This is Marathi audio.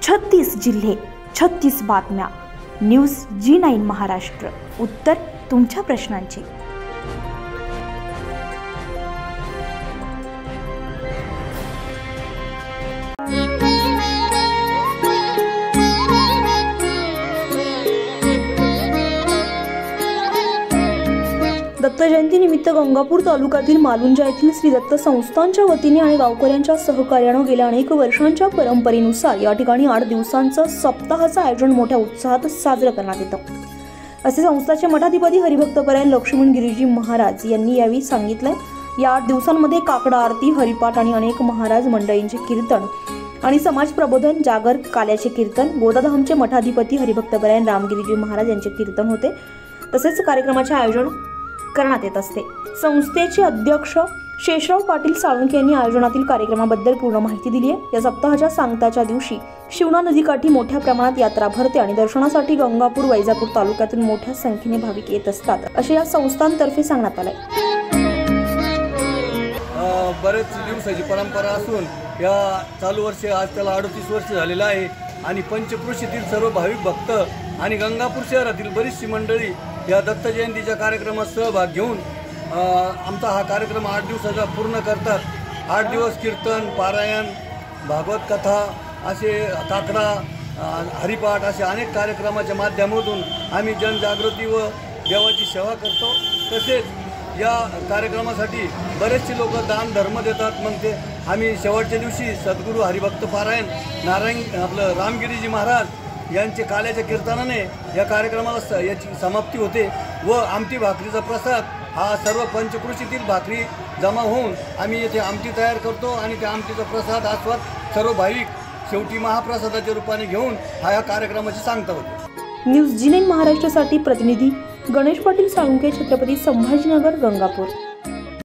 36 जिल्हे 36 बातम्या। न्यूज G9 महाराष्ट्र, उत्तर तुमच्या प्रश्नांची। दत्त जयंती निमित्त गंगापूर तालुक्यातील मालुंजा येथील श्री दत्त संस्थानच्या वतीने आणि गावकऱ्यांच्या सहकार्याने गेल्या अनेक वर्षांच्या परंपरेनुसार या ठिकाणी 8 दिवसांचं सप्ताहाचं आयोजन मोठ्या उत्साहात साजरं करण्यात येतं, असे संस्थाचे मठाधिपती हरिभक्तपरायण लक्ष्मण गिरीजी महाराज यांनी यावेळी सांगितले। या 8 दिवसांमध्ये काकडा आरती, हरिपाठ आणि अनेक महाराज मंडळींचे कीर्तन आणि समाज प्रबोधन, जागर, काल्याचे कीर्तन, गोदाधामचे मठाधिपती हरिभक्तपरायण रामगिरीजी महाराज यांचे कीर्तन होते। तसेच कार्यक्रमाचे आयोजन करण्यात येत असते। संस्थेचे अध्यक्ष शेषराव पाटील साळुंखे यांनी आयोजनातील कार्यक्रमाबद्दल पूर्ण माहिती दिली आहे। या सप्ताहाच्या सांगताच्या दिवशी शिवना नदीकाठी मोठ्या प्रमाणात यात्रा भरते आणि दर्शनासाठी गंगापूर, वैजापूर तालुक्यातून मोठ्या संख्येने भाविक येत असतात, असे या संस्थांतर्फे सांगण्यात आले। बरेच दिवसाची परंपरा असून या चालू वर्षी आज त्याला 38 वर्ष झालेलं आहे आणि पंचक्रोशीतील सर्व भाविक भक्त आणि गंगापूर शहरातील बरीचशी मंडळी या दत्त जयंतीच्या कार्यक्रमात सहभाग घेऊन आमचा हा कार्यक्रम 8 दिवसाचा पूर्ण करतात। 8 दिवस कीर्तन, पारायण, भागवत कथा, असे काकडा, हरिपाठ असे अनेक कार्यक्रमाच्या माध्यमातून आम्ही जनजागृती व देवाची सेवा करतो। तसेच या कार्यक्रमासाठी बरेचसे लोक दान धर्म देतात। मग ते आम्ही शेवटच्या दिवशी सद्गुरू हरिभक्तपरायण आपलं रामगिरीजी महाराज यांचे काल्याच्या कीर्तनाने या कार्यक्रमाला याची समाप्ती होते व आमटी भाकरीचा प्रसाद हा सर्व पंचक्रोशीतील भाकरी जमा होऊन आम्ही येथे आमटी तयार करतो आणि त्या आमटीचा प्रसाद आस्वाद सर्व भाविक शेवटी महाप्रसादाच्या रूपाने घेऊन हा या कार्यक्रमाची सांगता होते। न्यूज G9 महाराष्ट्रासाठी प्रतिनिधी गणेश पाटील साळुंखे, छत्रपती संभाजीनगर, गंगापूर।